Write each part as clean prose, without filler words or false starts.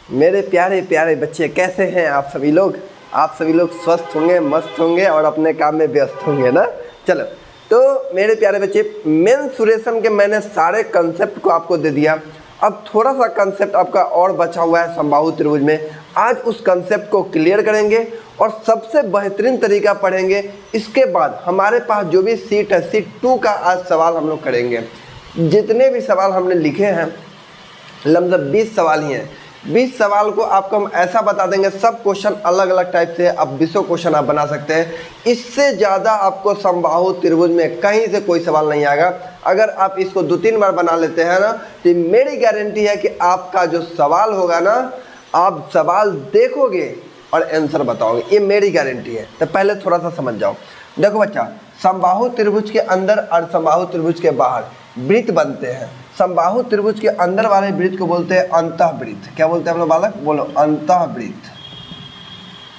मेरे प्यारे प्यारे बच्चे, कैसे हैं आप सभी लोग? आप सभी लोग स्वस्थ होंगे, मस्त होंगे और अपने काम में व्यस्त होंगे ना। चलो, तो मेरे प्यारे बच्चे, मेंसुरेशन के मैंने सारे कंसेप्ट को आपको दे दिया। अब थोड़ा सा कंसेप्ट आपका और बचा हुआ है समबाहु त्रिभुज में। आज उस कंसेप्ट को क्लियर करेंगे और सबसे बेहतरीन तरीका पढ़ेंगे। इसके बाद हमारे पास जो भी सीट है, सीट 2 का आज सवाल हम लोग करेंगे। जितने भी सवाल हमने लिखे हैं, लगभग 20 सवाल ही हैं। 20 सवाल को आपको हम ऐसा बता देंगे, सब क्वेश्चन अलग अलग टाइप से, अब 20 क्वेश्चन आप बना सकते हैं। इससे ज़्यादा आपको समबाहु त्रिभुज में कहीं से कोई सवाल नहीं आएगा। अगर आप इसको 2-3 बार बना लेते हैं ना, तो मेरी गारंटी है कि आपका जो सवाल होगा ना, आप सवाल देखोगे और आंसर बताओगे, ये मेरी गारंटी है। तो पहले थोड़ा सा समझ जाओ। देखो बच्चा, समबाहु त्रिभुज के अंदर और समबाहु त्रिभुज के बाहर वृत्त बनते हैं। समबाहु त्रिभुज के अंदर वाले वृत्त को बोलते हैं अंतःवृत्त। क्या बोलते हैं हम लोग बालक? बोलो, अंतःवृत्त।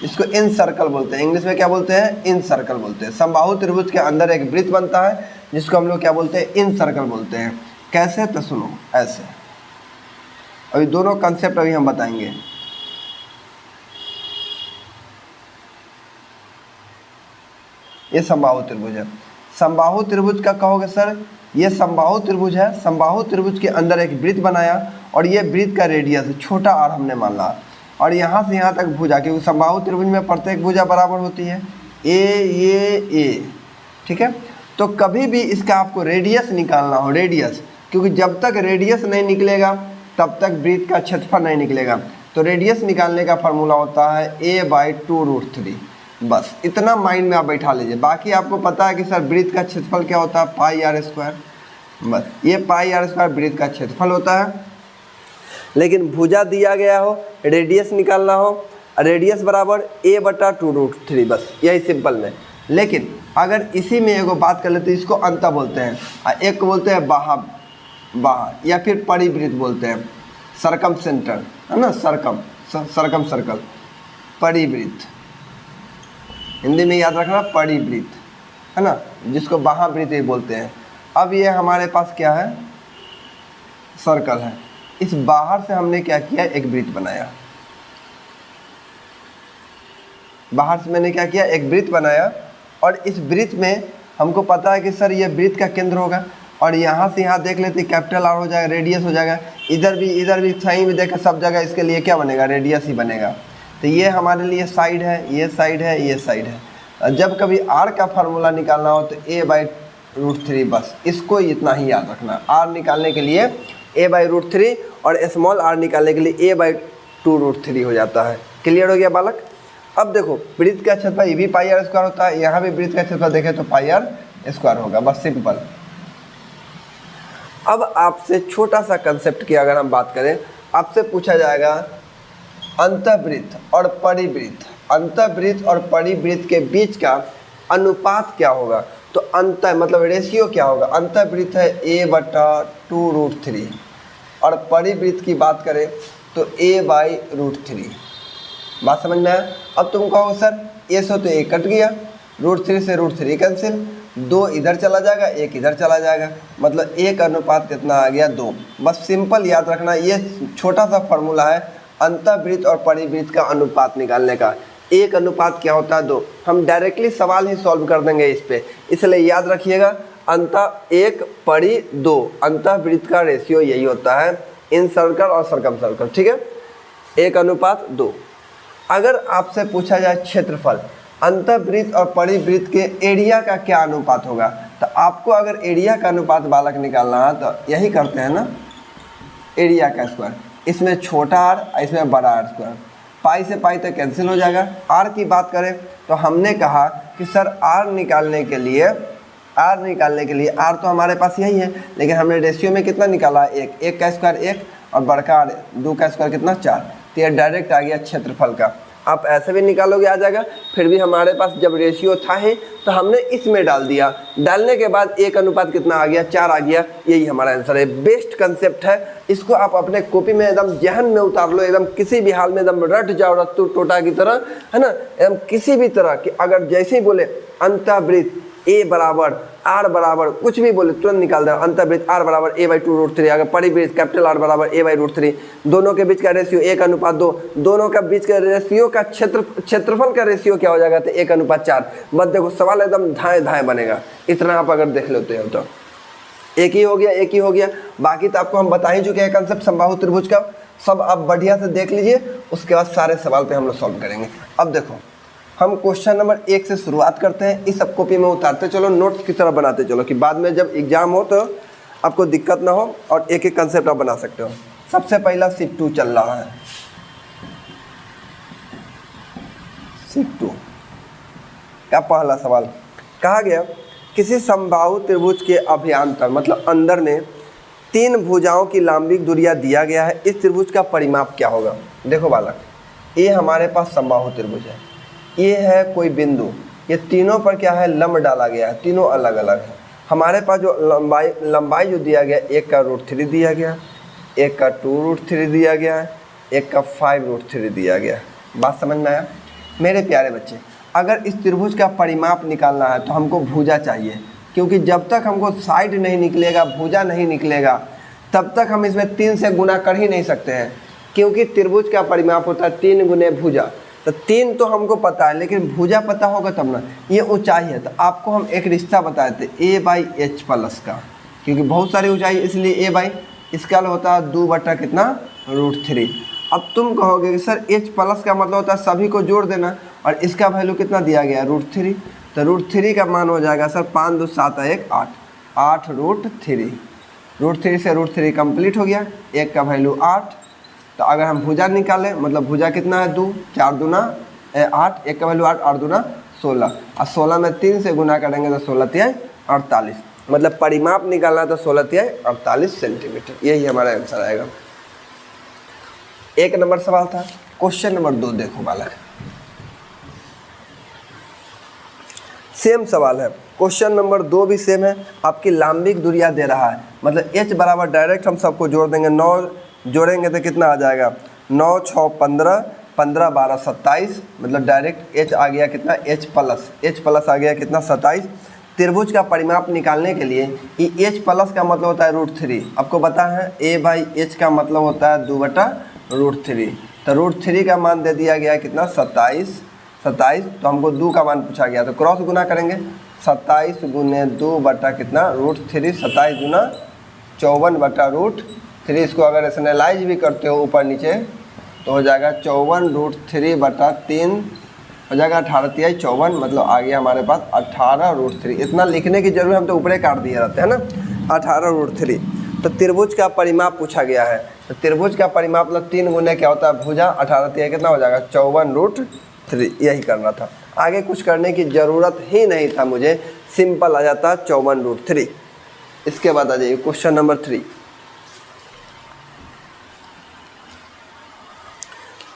इसको इन सर्कल बोलते हैं। इंग्लिश में क्या बोलते हैं? इन सर्कल बोलते हैं। समबाहु त्रिभुज के अंदर एक वृत्त बनता है जिसको हम लोग क्या बोलते हैं? इन सर्कल बोलते हैं। कैसे? तो सुनो, ऐसे। अभी दोनों कंसेप्ट अभी हम बताएंगे। ये समबाहु त्रिभुज है। समबाहु त्रिभुज का कहोगे सर, ये समबाहु त्रिभुज है। समबाहु त्रिभुज के अंदर एक वृत्त बनाया और ये वृत्त का रेडियस छोटा r हमने मान ला, और यहाँ से यहाँ तक भुजा, क्योंकि समबाहु त्रिभुज में प्रत्येक भुजा बराबर होती है, ए। ठीक है, तो कभी भी इसका आपको रेडियस निकालना हो, रेडियस, क्योंकि जब तक रेडियस नहीं निकलेगा तब तक वृत्त का क्षेत्रफल नहीं निकलेगा। तो रेडियस निकालने का फार्मूला होता है a/2√3। बस इतना माइंड में आप बैठा लीजिए। बाकी आपको पता है कि सर वृत्त का क्षेत्रफल क्या होता है? πr²। बस ये πr² वृत्त का क्षेत्रफल होता है। लेकिन भुजा दिया गया हो, रेडियस निकालना हो, रेडियस बराबर a/2√3, बस यही सिंपल में। लेकिन अगर इसी में एगो बात कर लेते हैं, इसको अंतः बोलते हैं, एक को बोलते हैं बाहर, या फिर परिवृत्त बोलते हैं, सरकम सेंटर है ना, सरकम सर्कल, परिवृत्त। हिंदी में याद रखना, परिवृत्त है ना, जिसको बाह्यवृत्त भी बोलते हैं। अब ये हमारे पास क्या है? सर्कल है। इस बाहर से हमने क्या किया? एक वृत्त बनाया। बाहर से मैंने क्या किया? एक वृत्त बनाया, और इस वृत्त में हमको पता है कि सर ये वृत्त का केंद्र होगा, और यहाँ से यहाँ देख लेते, कैपिटल R हो जाएगा, रेडियस हो जाएगा। इधर भी सही में देखें, सब जगह इसके लिए क्या बनेगा? रेडियस ही बनेगा। तो ये हमारे लिए साइड है, ये साइड है, ये साइड है। जब कभी r का फार्मूला निकालना हो तो a/√3, बस इसको इतना ही याद रखना। r निकालने के लिए a/√3 और स्मॉल r निकालने के लिए a/2√3 हो जाता है। क्लियर हो गया बालक? अब देखो, वृत्त का क्षेत्रफल ये भी πr² होता है, यहाँ भी वृत्त का क्षेत्रफल देखें तो πr² होगा, बस सिंपल। अब आपसे छोटा सा कंसेप्ट की अगर हम बात करें, आपसे पूछा जाएगा अंतःवृत्त और परिवृत्त, अंतःवृत्त और परिवृत्त के बीच का अनुपात क्या होगा? तो अंतर मतलब रेशियो क्या होगा? अंतःवृत्त है a/2√3 और परिवृत्त की बात करें तो a/√3। बात समझ में आया? अब तुम कहो सर a से तो a कट गया, √3 से √3 कैंसिल, 2 इधर चला जाएगा, 1 इधर चला जाएगा, मतलब 1 अनुपात कितना आ गया? 2। बस सिंपल याद रखना, ये छोटा सा फार्मूला है अंतःवृत्त और परिवृत्त का अनुपात निकालने का। 1 अनुपात क्या होता है? 2। हम डायरेक्टली सवाल ही सॉल्व कर देंगे इस पे, इसलिए याद रखिएगा, अंतः 1 परि 2, अंतःवृत्त का रेशियो यही होता है, इन सर्कल और सरकम सर्कल। ठीक है, 1 अनुपात 2। अगर आपसे पूछा जाए क्षेत्रफल, अंतःवृत्त और परिवृत्त के एरिया का क्या अनुपात होगा, तो आपको अगर एरिया का अनुपात बालक निकालना है तो यही करते हैं ना, एरिया का स्क्वायर। इसमें छोटा r, इसमें बड़ा r²। पाई से पाई तक कैंसिल हो जाएगा। r की बात करें तो हमने कहा कि सर r निकालने के लिए r तो हमारे पास यही है, लेकिन हमने रेशियो में कितना निकाला? 1 का स्क्वायर 1, और बड़का 2 का स्क्वायर कितना? 4। तो ये डायरेक्ट आ गया क्षेत्रफल का। आप ऐसे भी निकालोगे आ जाएगा, फिर भी हमारे पास जब रेशियो था ही तो हमने इसमें डाल दिया, डालने के बाद 1 अनुपात कितना आ गया? 4 आ गया। यही हमारा आंसर है। बेस्ट कंसेप्ट है, इसको आप अपने कॉपी में एकदम जहन में उतार लो, एकदम किसी भी हाल में एकदम रट जाओ, रत्तू टोटा की तरह, है ना, एकदम किसी भी तरह कि अगर जैसे ही बोले अंतःवृत्त ए बराबर आर बराबर कुछ भी बोले तुरंत निकाल दे, अंतर्वृत्त आर बराबर a/2√3, अगर परिवृत्त कैपिटल आर बराबर a/√3, दोनों के बीच का रेशियो 1:2, दोनों का बीच का रेशियो का क्षेत्रफल का रेशियो क्या हो जाएगा, तो 1:4। बस देखो सवाल एकदम धाए धाए बनेगा, इतना आप अगर देख लेते हो तो एक ही हो गया, एक ही हो गया। बाकी तो आपको हम बता ही चुके हैं कंसेप्ट समबाहु त्रिभुज का, सब आप बढ़िया से देख लीजिए, उसके बाद सारे सवाल पे हम लोग सॉल्व करेंगे। अब देखो हम क्वेश्चन नंबर 1 से शुरुआत करते हैं, इस सब कॉपी में उतारते चलो, नोट्स की तरह बनाते चलो कि बाद में जब एग्जाम हो तो आपको दिक्कत ना हो और एक एक कंसेप्ट आप बना सकते हो। सबसे पहला सीट 2 चल रहा है, सीट 2 का पहला सवाल कहा गया किसी समबाहु त्रिभुज के अभ्यंतर मतलब अंदर में 3 भुजाओं की लंबिक दूरियां दिया गया है, इस त्रिभुज का परिमाप क्या होगा। देखो बालक, ये हमारे पास समबाहु त्रिभुज है, ये है कोई बिंदु, ये तीनों पर क्या है लंब डाला गया है, तीनों अलग अलग है। हमारे पास जो लंबाई जो दिया गया, एक का √3 दिया गया, एक का 2√3 दिया गया है, एक का 5√3 दिया गया है। बात समझ में आया मेरे प्यारे बच्चे। अगर इस त्रिभुज का परिमाप निकालना है तो हमको भुजा चाहिए, क्योंकि जब तक हमको साइड नहीं निकलेगा, भुजा नहीं निकलेगा, तब तक हम इसमें 3 से गुना कर ही नहीं सकते हैं, क्योंकि त्रिभुज का परिमाप होता है 3 गुने भुजा। तो 3 तो हमको पता है, लेकिन भुजा पता होगा तब ना। ये ऊंचाई है, तो आपको हम एक रिश्ता बताए थे a/h प्लस का, क्योंकि बहुत सारी ऊंचाई, इसलिए a बाई इसका होता है 2 बटा कितना √3। अब तुम कहोगे कि सर h प्लस का मतलब होता है सभी को जोड़ देना, और इसका वैल्यू कितना दिया गया √3, तो √3 का मान हो जाएगा सर 5 2 7 1 8, 8√3। √3 से √3 कंप्लीट हो गया, एक का वैल्यू 8। तो अगर हम भुजा निकालें, मतलब भुजा कितना है 2, 4 दूना 8, एक का वैल्यू 8, 8 दूना 16, और 16 में 3 से गुना करेंगे तो 16 तिहाई 48, मतलब परिमाप निकालना तो 16 तिहाई 48 सेंटीमीटर। यही हमारा आंसर आएगा। एक नंबर सवाल था। क्वेश्चन नंबर 2 देखो बालक, सेम सवाल है, क्वेश्चन नंबर 2 भी सेम है। आपकी लंबिक दूरियां दे रहा है, मतलब h बराबर डायरेक्ट हम सबको जोड़ देंगे, 9 जोड़ेंगे तो कितना आ जाएगा 9 6 15, 15 12 27, मतलब डायरेक्ट h आ गया कितना h प्लस आ गया कितना 27। त्रिभुज का परिमाप निकालने के लिए ये h प्लस का मतलब होता है √3, आपको पता है a/h का मतलब होता है 2 बटा √3, तो √3 का मान दे दिया गया कितना 27, तो हमको 2 का मान पूछा गया, तो क्रॉस गुना करेंगे, 27 गुने 2 बटा कितना √3, 27 गुना 54 बटा √3। इसको अगर एनालाइज भी करते हो ऊपर नीचे तो हो जाएगा 54√3 बटा 3 हो जाएगा 18 तिहाई 54, मतलब आ गया हमारे पास 18√3। इतना लिखने की जरूरत, हम तो ऊपरे काट दिए रहते हैं ना, 18√3। तो त्रिभुज का परिमाप पूछा गया है, तो त्रिभुज का परिमाप मतलब 3 गुने क्या होता है भुजा, 18 तिहाई कितना हो जाएगा 54√3, यही करना था। आगे कुछ करने की ज़रूरत ही नहीं था मुझे, सिंपल आ जाता 54√3। इसके बाद आ जाइए क्वेश्चन नंबर 3।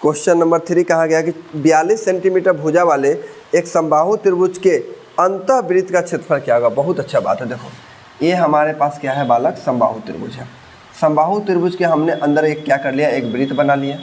क्वेश्चन नंबर 3 कहा गया कि 42 सेंटीमीटर भुजा वाले एक समबाहु त्रिभुज के अंतःवृत्त का क्षेत्रफल क्या होगा। बहुत अच्छा बात है। देखो ये हमारे पास क्या है बालक, समबाहु त्रिभुज है। समबाहु त्रिभुज के हमने अंदर एक क्या कर लिया, एक वृत्त बना लिया।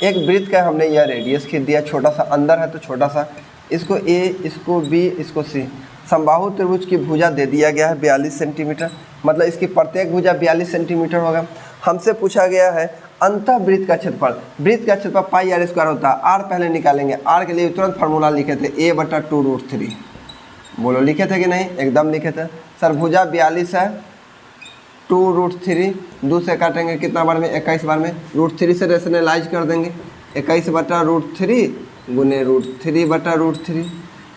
एक वृत्त का हमने यह रेडियस खींच दिया, छोटा सा अंदर है तो छोटा सा, इसको a, इसको b, इसको c। समबाहु त्रिभुज की भुजा दे दिया गया है 42 सेंटीमीटर, मतलब इसकी प्रत्येक भुजा 42 सेंटीमीटर होगा। हमसे पूछा गया है अंतःवृत्त का क्षेत्रफल। वृत्त का क्षेत्रफल πr² होता है। r पहले निकालेंगे, r के लिए तुरंत फार्मूला लिखे थे a/2√3। बोलो लिखे थे कि नहीं, एकदम लिखे थे सर। भुजा 42 है, 2√3 2 से काटेंगे कितना बार में, 21 बार में। √3 से रेशनलाइज कर देंगे, 21/√3 गुने √3/√3,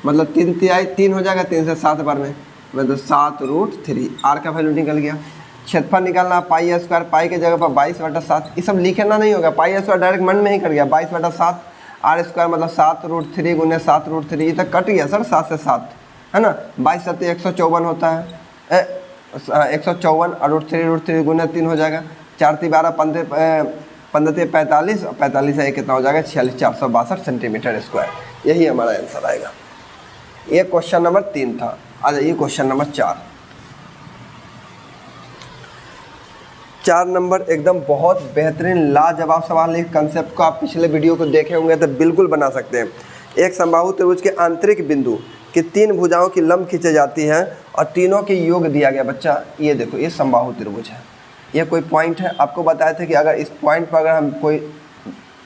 मतलब 3 तिहाई 3 हो जाएगा, 3 से 7 बार में, मतलब 7√3। r का वैल्यू निकल गया। क्षेत्रफल निकालना πr², पाई के जगह पर 22/7, ये सब लिखना नहीं होगा, πr² डायरेक्ट मन में ही कर गया, 22/7, r² मतलब 7√3 गुने 7√3, ये तक कट गया सर, 7 से 7 है ना, 22 7 154 होता है, 154 और √3 गुने 3 हो जाएगा, 4 3 12 15 45, 45 है कितना हो जाएगा 46, 462 सेंटीमीटर स्क्वायर। यही हमारा आंसर आएगा। ये क्वेश्चन नंबर 3 था। आ जाइए क्वेश्चन नंबर 4 नंबर एकदम बहुत बेहतरीन लाजवाब सवाल है। कंसेप्ट को आप पिछले वीडियो को देखे होंगे तो बिल्कुल बना सकते हैं। एक समबाहु त्रिभुज के आंतरिक बिंदु कि 3 भुजाओं की लंब खींची जाती है और तीनों के योग दिया गया। बच्चा ये देखो, ये समबाहु त्रिभुज है, ये कोई पॉइंट है। आपको बताए थे कि अगर इस पॉइंट पर अगर हम कोई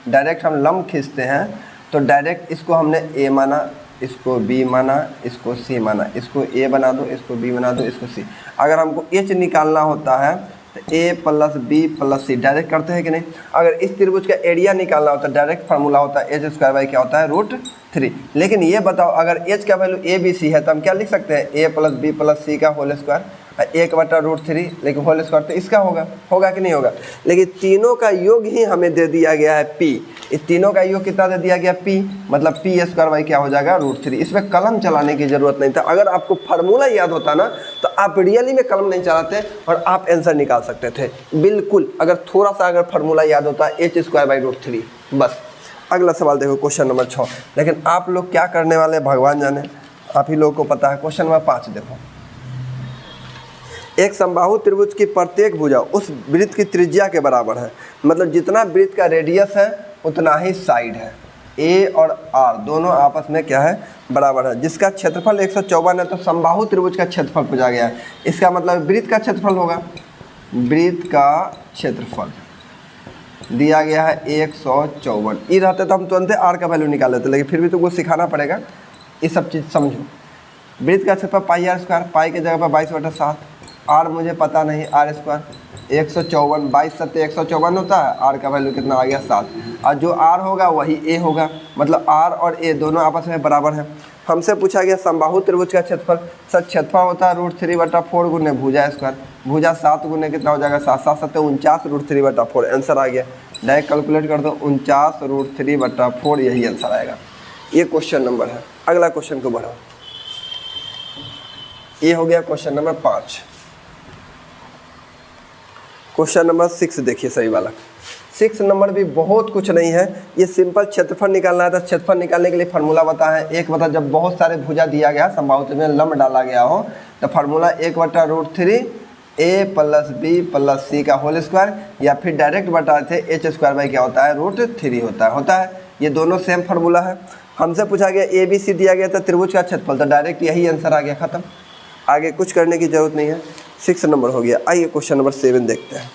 डायरेक्ट हम लंब खींचते हैं तो डायरेक्ट इसको हमने ए माना, इसको बी माना, इसको सी माना, इसको ए बना दो, इसको बी बना दो, इसको सी। अगर हमको एच निकालना होता है तो ए प्लस बी प्लस सी डायरेक्ट करते हैं कि नहीं। अगर इस त्रिभुज का एरिया निकालना होता है डायरेक्ट फार्मूला होता है एच स्क्वायर बाई क्या होता है √3। लेकिन ये बताओ अगर एच का वैल्यू ए बी सी है तो हम क्या लिख सकते हैं ए प्लस बी प्लस सी का होल स्क्वायर 1/√3, लेकिन होल स्क्वायर तो इसका होगा कि नहीं होगा। लेकिन तीनों का योग ही हमें दे दिया गया है पी। इस तीनों का योग कितना दे दिया गया पी, मतलब पी स्क्वायर बाई क्या हो जाएगा √3। इसमें कलम चलाने की जरूरत नहीं था। अगर आपको फार्मूला याद होता ना तो आप रियली में कलम नहीं चलाते और आप आंसर निकाल सकते थे बिल्कुल, अगर थोड़ा सा अगर फार्मूला याद होता एच स्क्वायर बाई √3 बस। अगला सवाल देखो, क्वेश्चन नंबर 6। लेकिन आप लोग क्या करने वाले भगवान जाने, आप ही लोगों को पता है। क्वेश्चन नंबर 5 देखो, एक समबाहु त्रिभुज की प्रत्येक भुजा उस वृत्त की त्रिज्या के बराबर है, मतलब जितना वृत्त का रेडियस है उतना ही साइड है। ए और आर दोनों आपस में क्या है बराबर है, जिसका क्षेत्रफल 154 है। तो समबाहु त्रिभुज का क्षेत्रफल पूछा गया है, इसका मतलब वृत्त का क्षेत्रफल होगा। वृत्त का क्षेत्रफल दिया गया है 154। ये रहते तो हम तुरंत आर का वैल्यू निकाल लेते, लेकिन फिर भी तुमको सिखाना पड़ेगा, ये सब चीज़ समझो। वृत्त का क्षेत्रफल पाई आर स्क्वायर, पाई के जगह पर 22/7, आर मुझे पता नहीं, आर स्क्वायर 154, 22 सत्ते 154 होता है, आर का वैल्यू कितना आ गया 7। और जो आर होगा वही ए होगा, मतलब आर और ए दोनों आपस में बराबर हैं। हमसे पूछा गया समबाहु त्रिभुज का क्षेत्रफल, सर क्षेत्रफल होता है √3/4 गुने भुजा स्क्वायर, भुजा 7 गुने कितना हो जाएगा 7, 7 सत्ते 49 √3/4 आंसर आ गया। डायरेक्ट कैलकुलेट कर दो 49 √3/4, यही आंसर आएगा। ये क्वेश्चन नंबर है। अगला क्वेश्चन को बढ़ाओ, ये हो गया क्वेश्चन नंबर 5। क्वेश्चन नंबर 6 देखिए सही वाला। 6 नंबर भी बहुत कुछ नहीं है, ये सिंपल क्षेत्रफल निकालना है। तो क्षेत्रफल निकालने के लिए फार्मूला बता है, एक बता जब बहुत सारे भुजा दिया गया समबाहु में लंब डाला गया हो तो फार्मूला 1/√3 ए प्लस बी प्लस सी का होल स्क्वायर, या फिर डायरेक्ट बता थे एच स्क्वायर बाई क्या होता है √3 होता है। ये दोनों सेम फार्मूला है। हमसे पूछा गया ए बी सी दिया गया था त्रिभुज का क्षेत्रफल, तो डायरेक्ट यही आंसर आ गया, खत्म। आगे कुछ करने की जरूरत नहीं है। 6 नंबर हो गया। आइए क्वेश्चन नंबर 7 देखते हैं।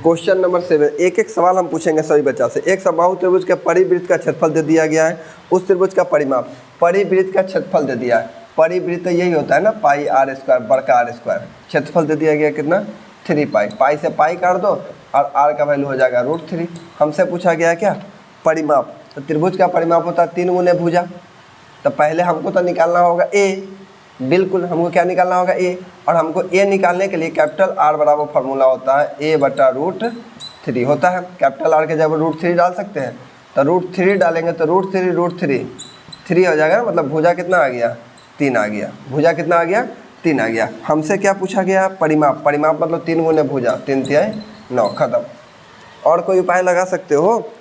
क्वेश्चन नंबर 7, एक एक सवाल हम पूछेंगे सभी बच्चा से। एक समबाहु त्रिभुज के परिवृत्त का क्षेत्रफल दे दिया गया है, उस त्रिभुज का परिमाप, परिवृत्त का क्षेत्रफल दे दिया है। परिवृत्त यही होता है ना पाई आर स्क्वायर, बड़का आर स्क्वायर। क्षेत्रफल दे दिया गया कितना 3 पाई, पाई से पाई काट दो और आर का वैल्यू हो जाएगा √3। हमसे पूछा गया है क्या परिमाप, तो त्रिभुज का परिमाप होता है 3 गुने भुजा। तो पहले हमको तो निकालना होगा ए, बिल्कुल हमको क्या निकालना होगा ए, और हमको ए निकालने के लिए कैपिटल आर बराबर फार्मूला होता है a/√3 होता है। कैपिटल आर के जब √3 डाल सकते हैं, तो √3 डालेंगे तो √3 3 हो जाएगा, मतलब भुजा कितना आ गया 3 आ गया। भुजा कितना आ गया 3 आ गया। हमसे क्या पूछा गया परिमाप, परिमाप मतलब 3 गुने भुजा, 3 × 9 खत्म। और कोई उपाय लगा सकते हो?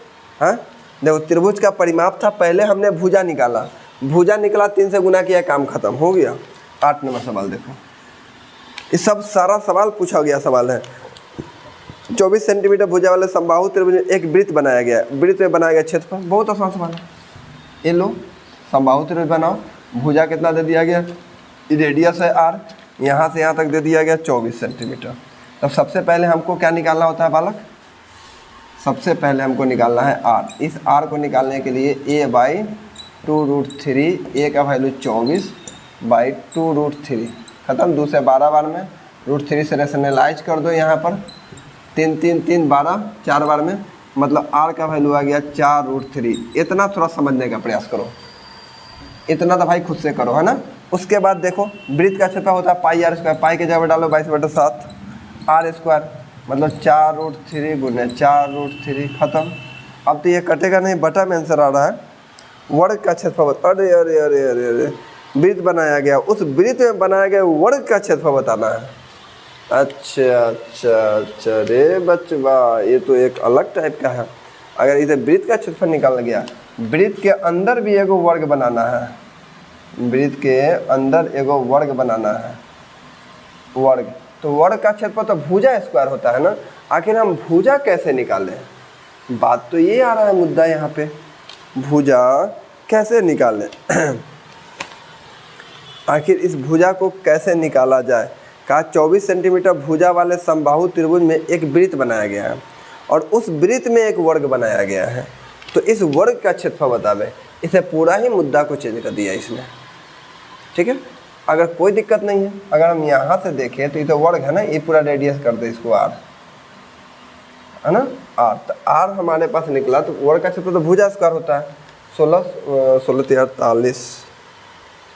हाँ देखो, त्रिभुज का परिमाप था, पहले हमने भुजा निकाला, भुजा निकला 3 से गुना किया, काम खत्म हो गया। 8 नंबर सवाल देखो, ये सब सारा सवाल पूछा गया सवाल है। 24 सेंटीमीटर भुजा वाले समबाहु त्रिभुज में एक वृत्त बनाया गया, वृत्त में बनाया गया क्षेत्रफल, बहुत आसान सवाल है। ये लो समबाहु त्रिभुज बनाओ, भुजा कितना दे दिया गया, रेडियस है आर, यहाँ से यहाँ तक दे दिया गया 24 सेंटीमीटर। तब सबसे पहले हमको क्या निकालना होता है बालक, सबसे पहले हमको निकालना है आर। इस आर को निकालने के लिए a/2√3, ए का वैल्यू 24/2√3 खत्म। 2 से 12 बार में √3 से रेशनलाइज कर दो, यहाँ पर 3 3 3 12 4 बार में, मतलब आर का वैल्यू आ गया 4√3। इतना थोड़ा समझने का प्रयास करो, इतना तो भाई खुद से करो, है ना। उसके बाद देखो वृत्त का क्षेत्रफल होता है पाई आर स्क्वायर, पाई के जगह डालो 22/7 आर स्क्वायर, मतलब 4√3 गुने 4√3 खत्म। अब तो ये कटेगा नहीं, बटा में आंसर आ रहा है। वर्ग का क्षेत्रफल, अरे अरे अरे अरे अरे वृत्त बनाया गया, उस वृत्त में बनाया गया वर्ग का क्षेत्रफल बताना है। अच्छा अच्छा अच्छा रे बच्चा, ये तो एक अलग टाइप का है। अगर इसे वृत्त का क्षेत्रफल निकालना गया, वृत्त के अंदर भी एगो वर्ग बनाना है, वृत्त के अंदर एगो वर्ग बनाना है, वर्ग। तो वर्ग का क्षेत्रफल तो भुजा स्क्वायर होता है ना। आखिर हम भुजा कैसे निकालें, बात तो ये आ रहा है मुद्दा यहाँ पे। भुजा कैसे निकालें आखिर इस भुजा को कैसे निकाला जाए। कहा 24 सेंटीमीटर भुजा वाले समबाहु त्रिभुज में एक वृत्त बनाया गया है और उस वृत्त में एक वर्ग बनाया गया है, तो इस वर्ग का क्षेत्रफल बतावे। इसे पूरा ही मुद्दा को चेंज कर दिया इसने, ठीक है। अगर कोई दिक्कत नहीं है, अगर हम यहाँ से देखें तो ये तो वर्ग है ना, ये पूरा रेडियस कर दे इसको आर, है ना, आर। तो आर हमारे पास निकला, तो वर्ग का क्षेत्रफल तो भुजा स्क्वायर होता है। 16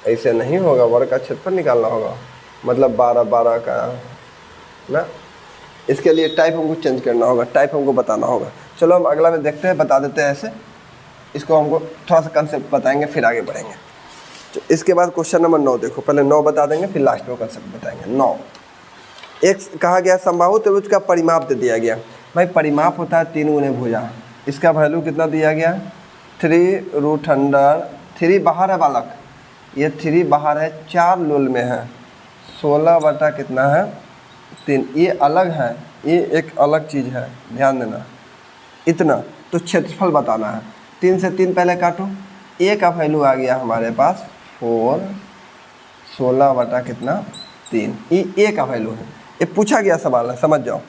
ऐसे नहीं होगा, वर्ग का क्षेत्रफल निकालना होगा, मतलब 12 का ना। इसके लिए टाइप हमको चेंज करना होगा, टाइप हमको बताना होगा। चलो हम अगला में देखते हैं, बता देते हैं ऐसे। इसको हमको थोड़ा सा कंसेप्ट बताएंगे, फिर आगे बढ़ेंगे। तो इसके बाद क्वेश्चन नंबर 9 देखो, पहले 9 बता देंगे, फिर लास्ट में कंसेप्ट बताएंगे। 9 एक कहा गया समबाहु त्रिभुज का परिमाप दे दिया गया। भाई परिमाप होता है 3 गुने भुजा। इसका वैल्यू कितना दिया गया, 3√3 बाहर है बालक, ये 3 बाहर है, 4 लोल में है, 16 बटा कितना है 3। ये अलग है, ये एक अलग चीज़ है, ध्यान देना। इतना तो क्षेत्रफल बताना है। 3 से 3 पहले काटो, ए का वैल्यू आ गया हमारे पास 4, 16 बटा कितना 3। ये ए का वैल्यू है, ये पूछा गया सवाल है, समझ जाओ।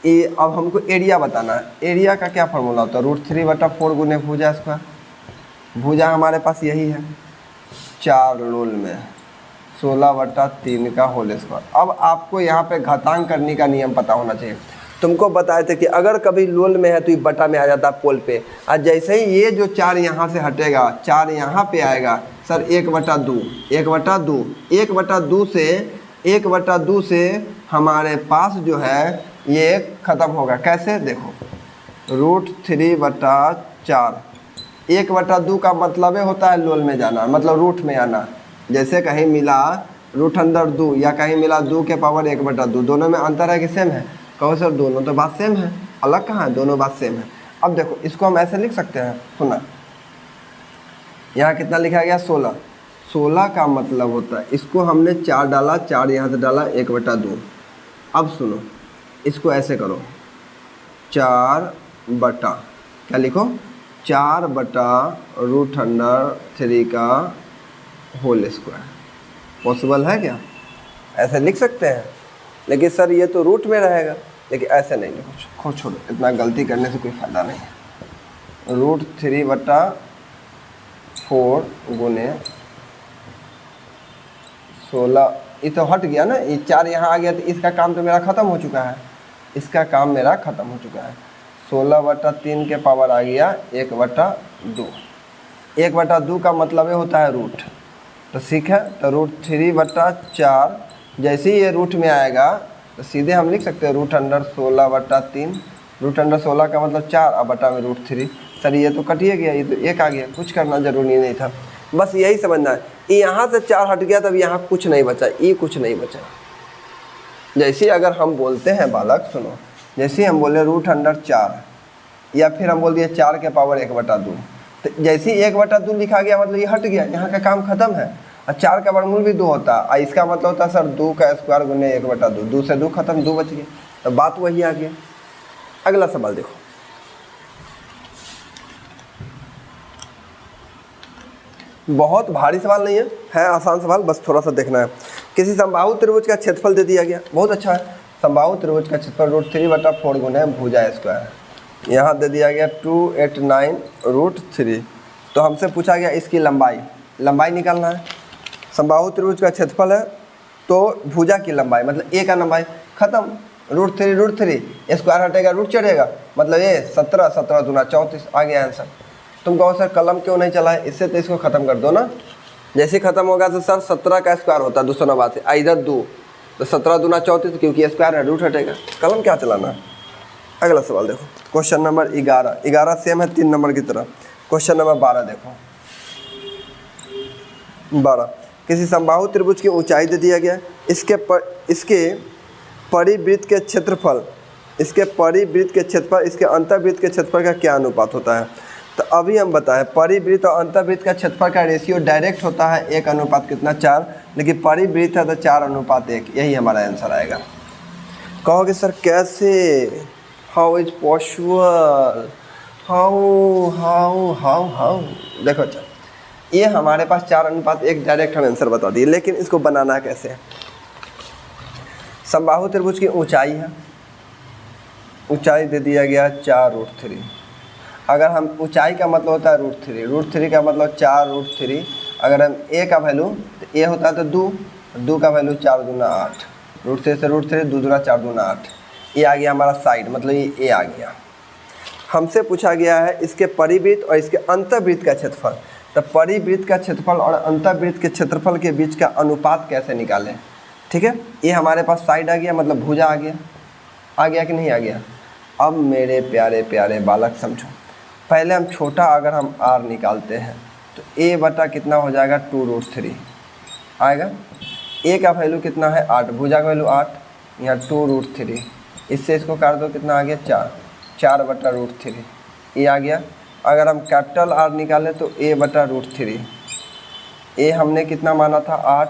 ये अब हमको एरिया बताना है। एरिया का क्या फार्मूला होता है, √3 बटा 4 गुने भुजा स्क्वायर। भुजा हमारे पास यही है, 4 लोल में 16 बटा 3 का होल स्क्वायर। अब आपको यहाँ पे घातांक करने का नियम पता होना चाहिए। तुमको बताए थे कि अगर कभी लोल में है तो ये बटा में आ जाता है पोल पे, और जैसे ही ये जो 4 यहाँ से हटेगा, 4 यहाँ पे आएगा, सर 1/2 1/2 से हमारे पास जो है ये ख़त्म होगा। कैसे देखो, √3 बटा 4, 1/2 का मतलब होता है लोल में जाना, मतलब रूट में आना। जैसे कहीं मिला √2 या कहीं मिला 2 के पावर 1/2, दोनों में अंतर है कि सेम है। कहो सर दोनों तो बात सेम है, अलग कहाँ है, दोनों बात सेम है। अब देखो इसको हम ऐसे लिख सकते हैं, सुना यहाँ कितना लिखा गया 16, 16 का मतलब होता है, इसको हमने 4 डाला, 4 यहाँ से डाला 1/2। अब सुनो इसको ऐसे करो, 4 बटा क्या लिखो, 4 बटा √3 का होल स्क्वायर। पॉसिबल है क्या, ऐसे लिख सकते हैं। लेकिन सर ये तो रूट में रहेगा, लेकिन ऐसे नहीं लिखो, छोड़ो, इतना गलती करने से कोई फ़ायदा नहीं है। √3 बटा 4 गुने 16, ये तो हट गया ना, ये 4 यहाँ आ गया, तो इसका काम तो मेरा ख़त्म हो चुका है, इसका काम मेरा ख़त्म हो चुका है। 16 बटा 3 के पावर आ गया 1/2। 1/2 का मतलब ये होता है रूट, तो ठीक है। तो √3 बटा 4 जैसे ही ये रूट में आएगा तो सीधे हम लिख सकते हैं √16 बटा 3। √16 का मतलब 4, अब बटा में √3। सर ये तो कटिए गया, ये तो 1 आ गया, कुछ करना जरूरी नहीं था, बस यही समझना है। यहाँ से 4 हट गया, तब यहाँ कुछ नहीं बचा, ये कुछ नहीं बचा। जैसे अगर हम बोलते हैं बालक सुनो, जैसे हम बोले √4 या फिर हम बोल दिए 4 के पावर 1/2, तो जैसे ही 1/2 लिखा गया मतलब ये हट गया, यहाँ का काम खत्म है। और 4 का वर्गमूल भी 2 होता है, इसका मतलब होता है सर 2 का स्क्वायर गुने 1/2, 2 से 2 खत्म, 2 बच गया, तो बात वही आ गया। अगला सवाल देखो, बहुत भारी सवाल नहीं है आसान सवाल, बस थोड़ा सा देखना है। किसी समबाहु त्रिभुज का क्षेत्रफल दे दिया गया, बहुत अच्छा है। समबाहु त्रिभुज का क्षेत्रफल √3 बटा 4 गुने भुजा स्क्वायर, यहाँ दे दिया गया 289√3। तो हमसे पूछा गया इसकी लंबाई निकालना है। समबाहु त्रिभुज का क्षेत्रफल है तो भुजा की लंबाई, मतलब ए का लंबाई खत्म, √3 स्क्वायर हटेगा, रूट चढ़ेगा, मतलब ये 17, 17 दूना 34 आ गया आंसर। तुम कहो सर कलम क्यों नहीं चला है, इससे तो इसको ख़त्म कर दो ना। जैसे ख़त्म होगा तो सर 17 का स्क्वायर होता है 200 नवासी, इधर 2, तो 17 दूना 34, क्योंकि स्क्वायर है रूट हटेगा, कलम क्या चलाना है। अगला सवाल देखो, क्वेश्चन नंबर 11 सेम है 3 नंबर की तरह। क्वेश्चन नंबर 12 देखो, 12 किसी समबाहु त्रिभुज की ऊंचाई दे दिया गया, इसके परिवृत्त के क्षेत्रफल, इसके अंतर्वृत्त के क्षेत्रफल का क्या अनुपात होता है। तो अभी हम बताएं, परिवृत्त और अंतर्वृत्त का क्षेत्रफल का रेशियो डायरेक्ट होता है 1 अनुपात कितना 4, लेकिन परिवृत्त है तो 4 अनुपात 1, यही हमारा आंसर आएगा। कहोगे सर कैसे, how is possible, how how how how देखो चल, ये हमारे पास 4:1 डायरेक्ट हम आंसर बता दिए, लेकिन इसको बनाना कैसे है। समबाहु त्रिभुज की ऊंचाई है, ऊंचाई दे दिया गया 4√3। अगर हम ऊंचाई का मतलब होता है √3, √3 का मतलब 4√3। अगर हम ए का वैल्यू, तो ए होता है तो 2 का वैल्यू 4 दूना 8, √3 से √3 2 दूना 4 दूना 8। ये आ गया हमारा साइड, मतलब ये ए आ गया। हमसे पूछा गया है इसके परिवृत्त और इसके अंतर्वृत्त का क्षेत्रफल। तो परिवृत्त का क्षेत्रफल और अंतर्वृत्त के क्षेत्रफल के बीच का अनुपात कैसे निकालें। ठीक है, ये हमारे पास साइड आ गया, मतलब भुजा आ गया कि नहीं आ गया। अब मेरे प्यारे प्यारे बालक समझो, पहले हम छोटा अगर हम r निकालते हैं तो a बटा कितना हो जाएगा 2√3 आएगा। a का वैल्यू कितना है 8, भुजा का वैल्यू 8, यहाँ 2√3, इससे इसको काट दो कितना आ गया 4 बटा √3 ये आ गया। अगर हम कैपिटल R निकालें तो a बटा √3, a हमने कितना माना था 8,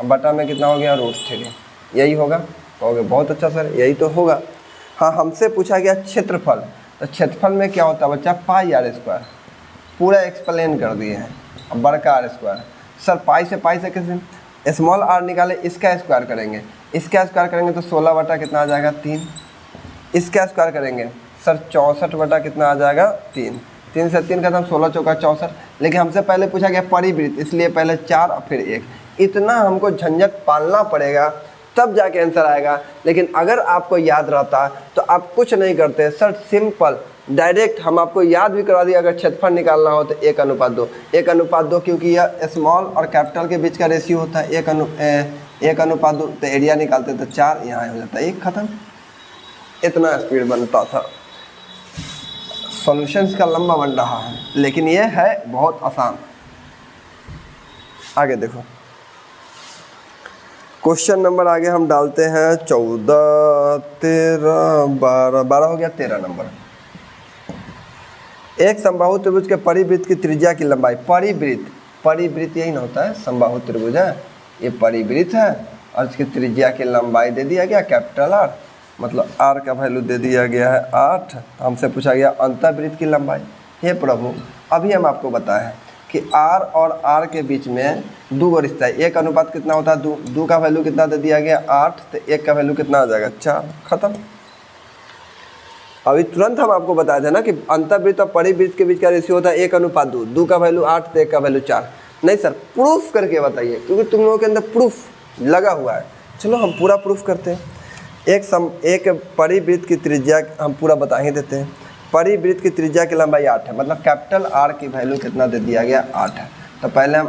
बटा में कितना हो गया √3, यही होगा। कहोगे बहुत अच्छा सर, यही तो होगा। हाँ, हमसे पूछा गया क्षेत्रफल, तो क्षेत्रफल में क्या होता है बच्चा पाई r², पूरा एक्सप्लेन कर दिए हैं। अब बड़का r², सर पाई से कैसे, स्मॉल r निकाले, इसका स्क्वायर करेंगे, इसका स्क्वायर करेंगे तो 16 बटा कितना आ जाएगा 3, इसका स्क्वायर करेंगे सर 64 बटा कितना आ जाएगा 3, 3 से 3 खत्म, 16 चौका 64। लेकिन हमसे पहले पूछा गया परिवृत्त, इसलिए पहले 4 और फिर 1, इतना हमको झंझट पालना पड़ेगा तब जाके आंसर आएगा। लेकिन अगर आपको याद रहता तो आप कुछ नहीं करते सर, सिंपल डायरेक्ट हम आपको याद भी करा दिया। अगर क्षेत्रफल निकालना हो तो 1:2, 1:2, क्योंकि यह स्मॉल और कैपिटल के बीच का रेशियो होता है 1:2, तो एरिया निकालते तो 4, यहाँ हो जाता है 1, खत्म। इतना स्पीड बनता था। सॉल्यूशंस का लंबा बन रहा है, लेकिन ये है बहुत आसान। आगे देखो, क्वेश्चन नंबर आगे हम डालते हैं 14, 13, 12 हो गया 13 नंबर। एक समबाहु त्रिभुज के परिवृत्त की त्रिज्या की लंबाई, परिवृत्त यही ना होता है, समबाहु त्रिभुज है, ये परिवृत्त है और इसकी त्रिज्या की लंबाई दे दिया गया कैपिटल R, मतलब R का वैल्यू दे दिया गया है 8। हमसे पूछा गया अंतर्वृत्त की लंबाई। हे प्रभु, अभी हम आपको बताएं कि R और R के बीच में 2 का रिश्ता है, 1 अनुपात कितना होता है 2, 2 का वैल्यू कितना दे दिया गया 8, तो 1 का वैल्यू कितना आ जाएगा 4, खत्म। अभी तुरंत हम आपको बताया था ना कि अंतर्वृत्त और परिवृत्त के बीच का रेशियो होता है 1:2, 2 का वैल्यू 8 तो 1 का वैल्यू 4। नहीं सर, प्रूफ करके बताइए, क्योंकि तुम लोगों के अंदर प्रूफ लगा हुआ है। चलो हम पूरा प्रूफ करते हैं। एक परिवृत्त की त्रिज्या हम पूरा बता ही देते हैं। परिवृत्त की त्रिज्या की लंबाई 8 है, मतलब कैपिटल R की वैल्यू कितना दे दिया गया 8 है। तो पहले हम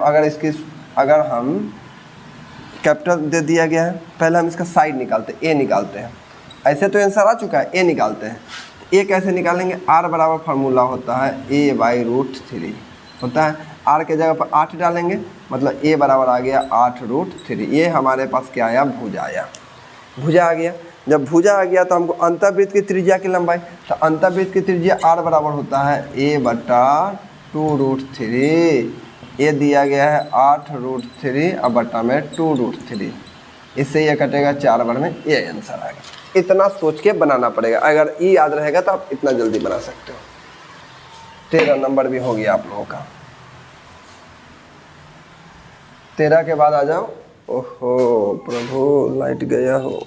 अगर हम कैपिटल दे दिया गया है, पहले हम इसका साइड निकालते हैं, a निकालते हैं। ऐसे तो आंसर आ चुका है, a निकालते हैं। a कैसे निकालेंगे, r बराबर फार्मूला होता है a/√3 होता है। r के जगह पर 8 डालेंगे, मतलब a बराबर आ गया 8√3। ये हमारे पास क्या आया, भुजा आया, भुजा आ गया। जब भुजा आ गया तो हमको अंतर्वृत्त की त्रिज्या की लंबाई, तो अंतर्वृत्त की त्रिज्या r बराबर होता है a/2√3। ये दिया गया है 8√3 और बटा में 2√3, इससे ये कटेगा 4 बार में, ये आंसर आएगा। इतना सोच के बनाना पड़ेगा, अगर ये याद रहेगा तो आप इतना जल्दी बना सकते हो। 13 नंबर भी हो गया आप लोगों का। 13 के बाद आ जाओ। ओहो प्रभु, लाइट गया हो।